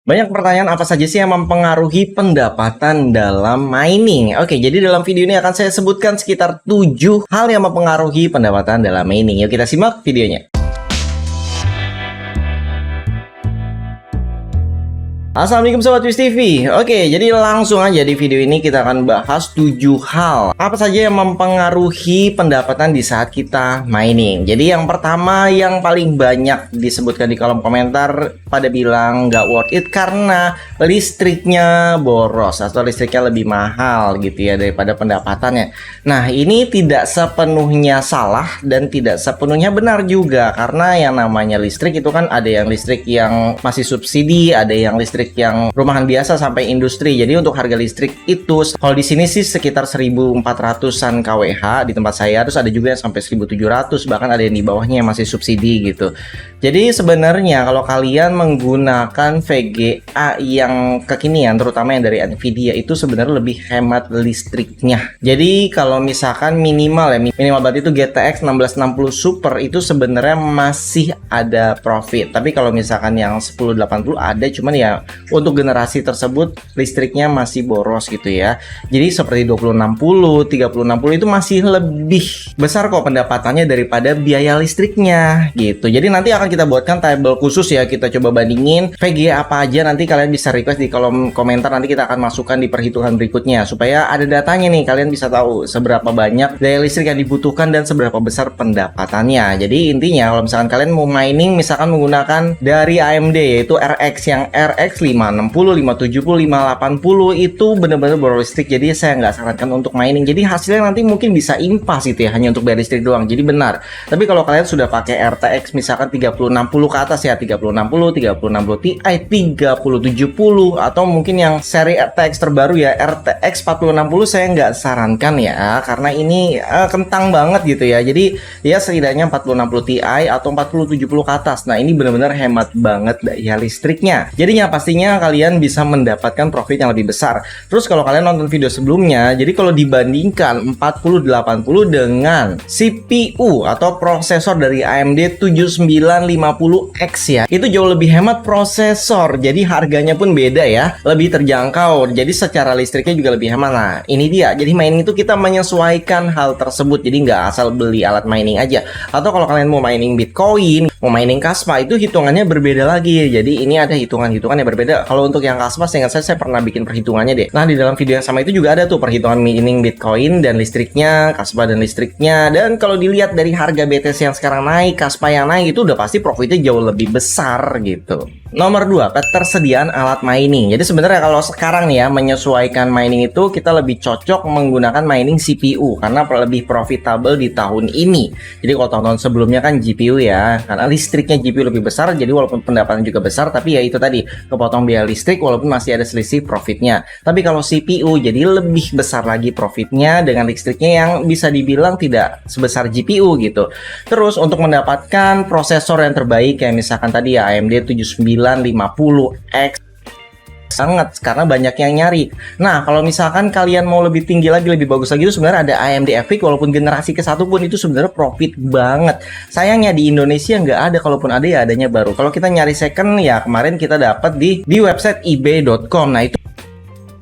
Banyak pertanyaan apa saja sih yang mempengaruhi pendapatan dalam mining? Oke, jadi dalam video ini akan saya sebutkan sekitar 7 hal yang mempengaruhi pendapatan dalam mining. Yuk kita simak videonya. Assalamualaikum Sobat Wish TV. Oke, jadi langsung aja di video ini kita akan bahas 7 hal apa saja yang mempengaruhi pendapatan di saat kita mining. Jadi yang pertama yang paling banyak disebutkan di kolom komentar pada bilang nggak worth it karena listriknya boros atau listriknya lebih mahal gitu ya daripada pendapatannya. Nah, ini tidak sepenuhnya salah dan tidak sepenuhnya benar juga, karena yang namanya listrik itu kan ada yang listrik yang masih subsidi, ada yang listrik yang rumahan biasa sampai industri. Jadi untuk harga listrik itu kalau di sini sih sekitar 1400-an kWh di tempat saya, terus ada juga yang sampai 1700, bahkan ada yang di bawahnya yang masih subsidi gitu. Jadi sebenarnya kalau kalian menggunakan VGA yang kekinian, terutama yang dari Nvidia, itu sebenarnya lebih hemat listriknya. Jadi kalau misalkan minimal berarti itu GTX 1660 Super itu sebenarnya masih ada profit. Tapi kalau misalkan yang 1080 ada, cuman ya untuk generasi tersebut listriknya masih boros gitu ya. Jadi seperti 2060, 3060 itu masih lebih besar kok pendapatannya daripada biaya listriknya gitu. Jadi nanti akan kita buatkan table khusus ya, kita coba bandingin VGA apa aja. Nanti kalian bisa request di kolom komentar, nanti kita akan masukkan di perhitungan berikutnya supaya ada datanya nih, kalian bisa tahu seberapa banyak daya listrik yang dibutuhkan dan seberapa besar pendapatannya. Jadi intinya kalau misalkan kalian mau mining misalkan menggunakan dari AMD yaitu RX, yang RX 560, 570, 580 itu benar-benar boros listrik. Jadi saya nggak sarankan untuk mining. Jadi hasilnya nanti mungkin bisa impas itu ya, hanya untuk bayar listrik doang. Jadi benar. Tapi kalau kalian sudah pakai RTX misalkan 3060 ke atas ya, 3060, 3060 Ti, 3070 atau mungkin yang seri RTX terbaru ya, RTX 4060, saya nggak sarankan ya, karena ini kentang banget gitu ya. Jadi ya setidaknya 4060 Ti atau 4070 ke atas. Nah, ini benar-benar hemat banget daya listriknya. Jadinya pastinya kalian bisa mendapatkan profit yang lebih besar. Terus kalau kalian nonton video sebelumnya, jadi kalau dibandingkan 4080 dengan CPU atau prosesor dari AMD 7950X ya, itu jauh lebih hemat prosesor. Jadi harganya pun beda ya, lebih terjangkau. Jadi secara listriknya juga lebih hemat. Nah, ini dia. Jadi mining itu kita menyesuaikan hal tersebut. Jadi nggak asal beli alat mining aja. Atau kalau kalian mau mining Bitcoin, mau mining Kaspa, itu hitungannya berbeda lagi. Jadi ini ada hitungan-hitungan yang berbeda. Kalau untuk yang Kaspa, seingat saya pernah bikin perhitungannya deh. Nah, di dalam video yang sama itu juga ada tuh perhitungan mining Bitcoin dan listriknya, Kaspa dan listriknya. Dan kalau dilihat dari harga BTC yang sekarang naik, Kaspa yang naik, itu udah pasti profitnya jauh lebih besar gitu. Nomor 2, ketersediaan alat mining. Jadi sebenarnya kalau sekarang nih ya, menyesuaikan mining itu kita lebih cocok menggunakan mining CPU karena lebih profitable di tahun ini. Jadi kalau tahun-tahun sebelumnya kan GPU ya, karena listriknya GPU lebih besar, jadi walaupun pendapatan juga besar, tapi ya itu tadi kepotong biaya listrik walaupun masih ada selisih profitnya. Tapi kalau CPU jadi lebih besar lagi profitnya dengan listriknya yang bisa dibilang tidak sebesar GPU gitu. Terus untuk mendapatkan prosesor yang terbaik kayak misalkan tadi ya AMD 7950X sangat, karena banyak yang nyari. Nah, kalau misalkan kalian mau lebih tinggi lagi, lebih bagus lagi, itu sebenarnya ada AMD FX, walaupun generasi ke-1 pun itu sebenarnya profit banget. Sayangnya di Indonesia nggak ada, kalaupun ada ya adanya baru. Kalau kita nyari second ya kemarin kita dapat di website ebay.com. Nah, itu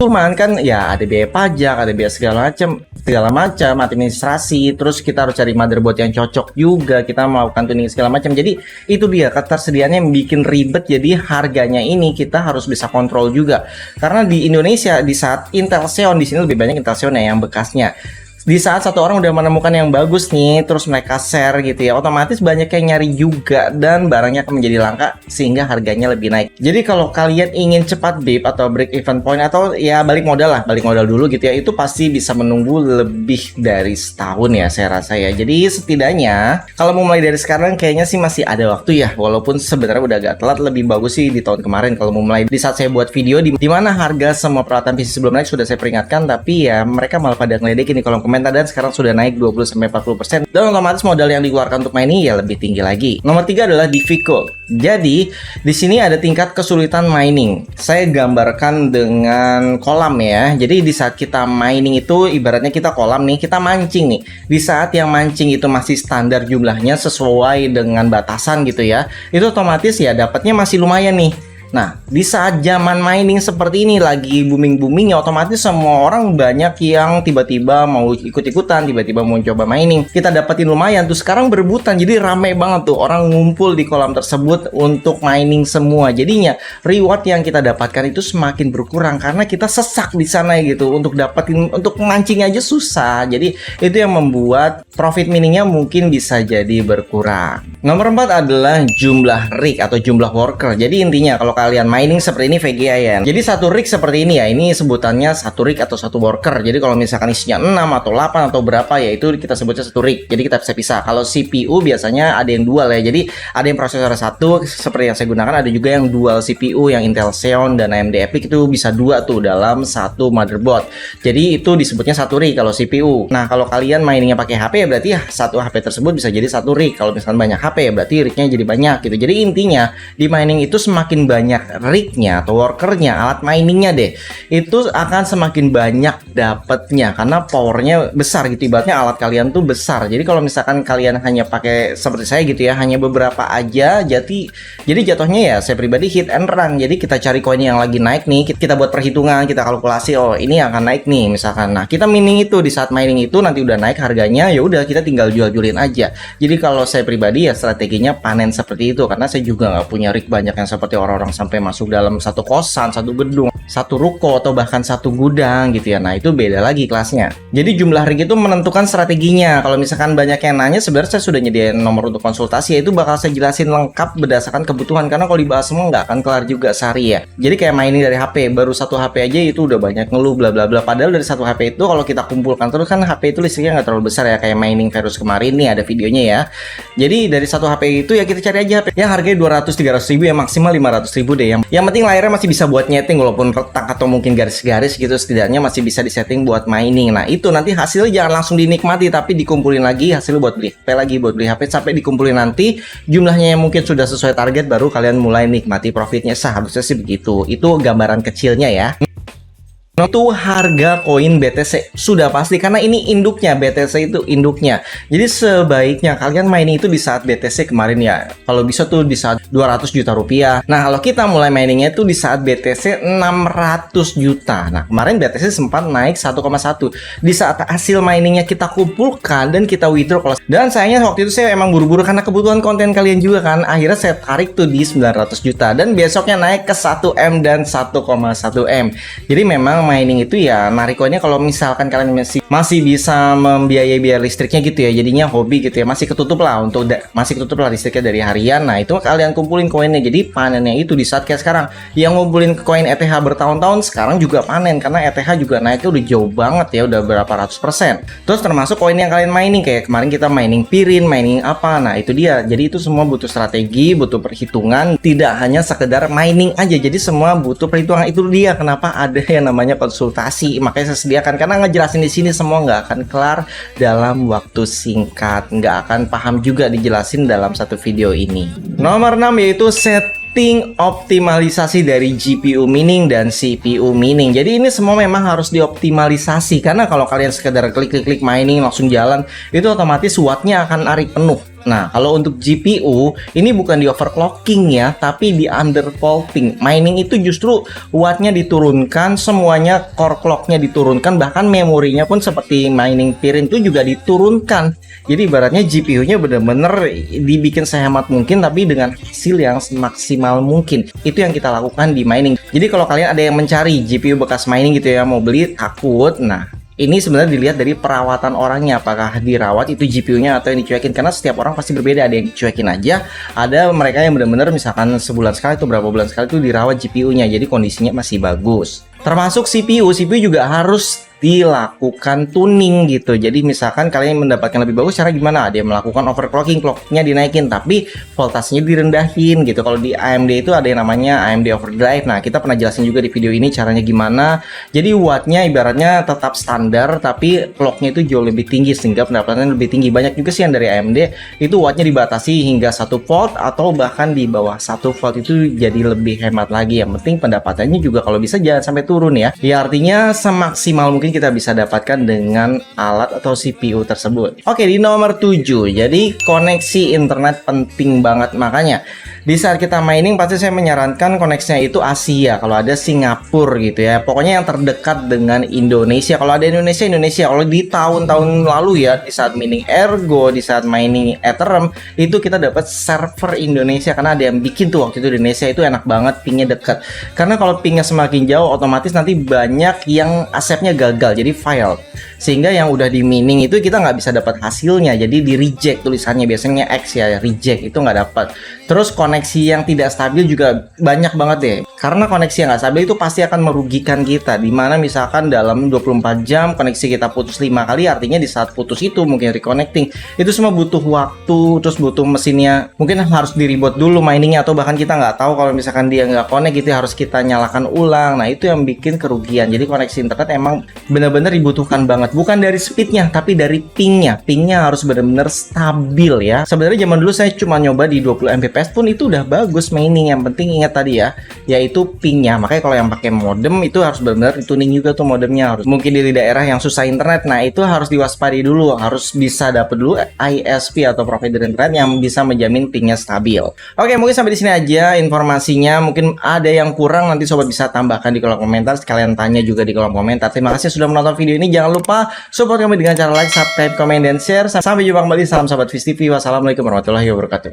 cuman kan ya ada biaya pajak, ada biaya segala macam administrasi, terus kita harus cari motherboard yang cocok juga, kita melakukan tuning segala macam. Jadi itu dia ketersediaannya yang bikin ribet. Jadi harganya ini kita harus bisa kontrol juga, karena di Indonesia di saat Intel Xeon, di sini lebih banyak Intel Xeon yang bekasnya. Di saat satu orang udah menemukan yang bagus nih, terus mereka share gitu ya, otomatis banyak yang nyari juga dan barangnya akan menjadi langka sehingga harganya lebih naik. Jadi kalau kalian ingin cepat BIP atau break even point atau ya balik modal dulu gitu ya, itu pasti bisa menunggu lebih dari setahun ya saya rasa ya. Jadi setidaknya kalau mau mulai dari sekarang kayaknya sih masih ada waktu ya, walaupun sebenarnya udah agak telat. Lebih bagus sih di tahun kemarin kalau mau mulai. Di saat saya buat video di mana harga semua peralatan PC sebelum naik sudah saya peringatkan, tapi ya mereka malah pada ngeledekin di kolom komentar dan sekarang sudah naik 20-40%, dan otomatis modal yang dikeluarkan untuk mining ya lebih tinggi lagi. Nomor 3 adalah difficult. Jadi di sini ada tingkat kesulitan mining. Saya gambarkan dengan kolam ya. Jadi di saat kita mining itu ibaratnya kita kolam nih, kita mancing nih. Di saat yang mancing itu masih standar jumlahnya sesuai dengan batasan gitu ya, itu otomatis ya dapatnya masih lumayan nih. Nah, di saat zaman mining seperti ini lagi booming-boomingnya, otomatis semua orang banyak yang tiba-tiba mau ikut-ikutan, tiba-tiba mau coba mining. Kita dapetin lumayan tuh, sekarang berebutan, jadi rame banget tuh orang ngumpul di kolam tersebut untuk mining semua. Jadinya reward yang kita dapatkan itu semakin berkurang karena kita sesak di sana gitu. Untuk dapetin, untuk mancing aja susah. Jadi itu yang membuat profit miningnya mungkin bisa jadi berkurang. Nomor 4 adalah jumlah rig atau jumlah worker. Jadi intinya kalau kalian mining seperti ini VGA ya. Jadi satu rig seperti ini ya, ini sebutannya satu rig atau satu worker. Jadi kalau misalkan isinya 6 atau 8 atau berapa ya, itu kita sebutnya satu rig. Jadi kita bisa pisah. Kalau CPU biasanya ada yang dual ya. Jadi ada yang prosesor satu seperti yang saya gunakan, ada juga yang dual CPU yang Intel Xeon dan AMD EPYC, itu bisa dua tuh dalam satu motherboard. Jadi itu disebutnya satu rig kalau CPU. Nah, kalau kalian miningnya pakai HP ya berarti ya satu HP tersebut bisa jadi satu rig. Kalau misalkan banyak HP ya berarti rignya jadi banyak gitu. Jadi intinya di mining itu semakin banyak rignya atau workernya, alat miningnya deh, itu akan semakin banyak dapatnya karena powernya besar gitu. Ibaratnya alat kalian tuh besar. Jadi kalau misalkan kalian hanya pakai seperti saya gitu ya, hanya beberapa aja, jadi jatuhnya ya saya pribadi hit and run. Jadi kita cari koin yang lagi naik nih, kita buat perhitungan, kita kalkulasi, oh ini akan naik nih misalkan. Nah, kita mining itu, di saat mining itu nanti udah naik harganya, ya udah kita tinggal jual-jualin aja. Jadi kalau saya pribadi ya strateginya panen seperti itu, karena saya juga nggak punya rig banyak yang seperti orang-orang sampai masuk dalam satu kosan, satu gedung, satu ruko, atau bahkan satu gudang gitu ya. Nah, itu beda lagi kelasnya. Jadi jumlah rig itu menentukan strateginya. Kalau misalkan banyak yang nanya, sebenarnya saya sudah nyediain nomor untuk konsultasi, yaitu bakal saya jelasin lengkap berdasarkan kebutuhan, karena kalau dibahas semua nggak akan kelar juga sehari ya. Jadi kayak mining dari HP, baru satu HP aja itu udah banyak ngeluh bla bla bla. Padahal dari satu HP itu kalau kita kumpulkan terus kan HP itu listriknya nggak terlalu besar ya, kayak mining virus kemarin nih ada videonya ya. Jadi dari satu HP itu ya kita cari aja HP yang harganya 200-300 ribu ya, maksimal 500 ribu deh. Yang penting layarnya masih bisa buat nyeting, walaupun retak atau mungkin garis-garis gitu, setidaknya masih bisa disetting buat mining. Nah, itu nanti hasilnya jangan langsung dinikmati, tapi dikumpulin lagi hasilnya buat beli HP lagi, buat beli HP, sampai dikumpulin nanti jumlahnya yang mungkin sudah sesuai target, baru kalian mulai nikmati profitnya. Seharusnya sih begitu. Itu gambaran kecilnya ya. Itu harga koin BTC sudah pasti, karena ini induknya, BTC itu induknya. Jadi sebaiknya kalian mining itu di saat BTC kemarin ya, kalau bisa tuh di saat 200 juta rupiah. Nah, kalau kita mulai miningnya itu di saat BTC 600 juta. Nah, kemarin BTC sempat naik 1,1. Di saat hasil miningnya kita kumpulkan dan kita withdraw. Dan sayangnya waktu itu saya emang buru-buru karena kebutuhan konten kalian juga kan. Akhirnya saya tarik tuh di 900 juta dan besoknya naik ke 1M dan 1,1M. Jadi memang mining itu ya narik koinnya kalau misalkan kalian masih bisa membiayai biaya listriknya gitu ya, jadinya hobi gitu ya, masih ketutup lah listriknya dari harian. Nah, itu kalian kumpulin koinnya, jadi panennya itu di saat kayak sekarang yang ngumpulin koin ETH bertahun-tahun, sekarang juga panen karena ETH juga naiknya udah jauh banget ya, udah berapa ratus %. Terus termasuk koin yang kalian mining, kayak kemarin kita mining Pirin, mining apa, nah itu dia. Jadi itu semua butuh strategi, butuh perhitungan, tidak hanya sekedar mining aja. Jadi semua butuh perhitungan. Itu dia kenapa ada yang namanya konsultasi, makanya saya sediakan, karena ngejelasin di sini semua nggak akan kelar dalam waktu singkat, nggak akan paham juga dijelasin dalam satu video ini. Nomor 6 yaitu setting optimalisasi dari GPU mining dan CPU mining. Jadi ini semua memang harus dioptimalisasi, karena kalau kalian sekedar klik-klik mining langsung jalan, itu otomatis wattnya akan narik penuh. Nah, kalau untuk GPU ini bukan di overclocking ya, tapi di undervolting. Mining itu justru wattnya diturunkan, semuanya core clocknya diturunkan, bahkan memorinya pun seperti mining Pirin itu juga diturunkan. Jadi ibaratnya GPU-nya bener-bener dibikin sehemat mungkin, tapi dengan hasil yang maksimal mungkin. Itu yang kita lakukan di mining. Jadi kalau kalian ada yang mencari GPU bekas mining gitu ya, mau beli takut, nah ini sebenarnya dilihat dari perawatan orangnya, apakah dirawat itu GPU-nya atau yang dicuekin, karena setiap orang pasti berbeda. Ada yang dicuekin aja, ada mereka yang benar-benar misalkan sebulan sekali atau berapa bulan sekali itu dirawat GPU-nya, jadi kondisinya masih bagus. Termasuk CPU juga harus dilakukan tuning gitu. Jadi misalkan kalian mendapatkan lebih bagus, cara gimana? Dia melakukan overclocking, clocknya dinaikin tapi voltasenya direndahin gitu. Kalau di AMD itu ada yang namanya AMD overdrive. Nah, kita pernah jelasin juga di video ini caranya gimana. Jadi wattnya ibaratnya tetap standar, tapi clocknya itu jauh lebih tinggi sehingga pendapatannya lebih tinggi. Banyak juga sih yang dari AMD itu wattnya dibatasi hingga 1 volt atau bahkan di bawah 1 volt, itu jadi lebih hemat lagi. Yang penting pendapatannya juga kalau bisa jangan sampai turun ya. Ya artinya semaksimal mungkin kita bisa dapatkan dengan alat atau CPU tersebut. Oke, di nomor 7. Jadi koneksi internet penting banget, makanya di saat kita mining pasti saya menyarankan koneksinya itu Asia. Kalau ada Singapura gitu ya. Pokoknya yang terdekat dengan Indonesia. Kalau ada Indonesia, Indonesia. Kalau di tahun-tahun lalu ya, di saat mining Ergo, di saat mining Ethereum, itu kita dapat server Indonesia karena ada yang bikin tuh waktu itu di Indonesia, itu enak banget, pingnya dekat. Karena kalau pingnya semakin jauh, otomatis nanti banyak yang asetnya gagal, jadi failed. Sehingga yang udah di mining itu kita nggak bisa dapat hasilnya, jadi di reject tulisannya, biasanya X ya, reject itu nggak dapat. Terus koneksi yang tidak stabil juga banyak banget deh, karena koneksi yang nggak stabil itu pasti akan merugikan kita, dimana misalkan dalam 24 jam koneksi kita putus 5 kali, artinya di saat putus itu mungkin reconnecting itu semua butuh waktu, terus butuh mesinnya mungkin harus di reboot dulu miningnya, atau bahkan kita nggak tahu kalau misalkan dia nggak connect gitu harus kita nyalakan ulang. Nah itu yang bikin kerugian. Jadi koneksi internet emang benar-benar dibutuhkan banget, bukan dari speednya tapi dari pingnya harus benar-benar stabil ya. Sebenarnya zaman dulu saya cuma nyoba di 20 Mbps pun itu udah bagus mining. Yang penting ingat tadi ya, yaitu pingnya. Makanya kalau yang pakai modem itu harus benar-benar tuning juga tuh modemnya, harus mungkin di daerah yang susah internet. Nah itu harus diwaspadi dulu, harus bisa dapat dulu ISP atau provider internet yang bisa menjamin pingnya stabil. Oke, mungkin sampai di sini aja informasinya. Mungkin ada yang kurang, nanti sobat bisa tambahkan di kolom komentar, sekalian tanya juga di kolom komentar. Terima kasih sudah menonton video ini. Jangan lupa support kami dengan cara like, subscribe, komen, dan share. Sampai jumpa kembali. Salam sobat Viz TV. Wassalamualaikum warahmatullahi wabarakatuh.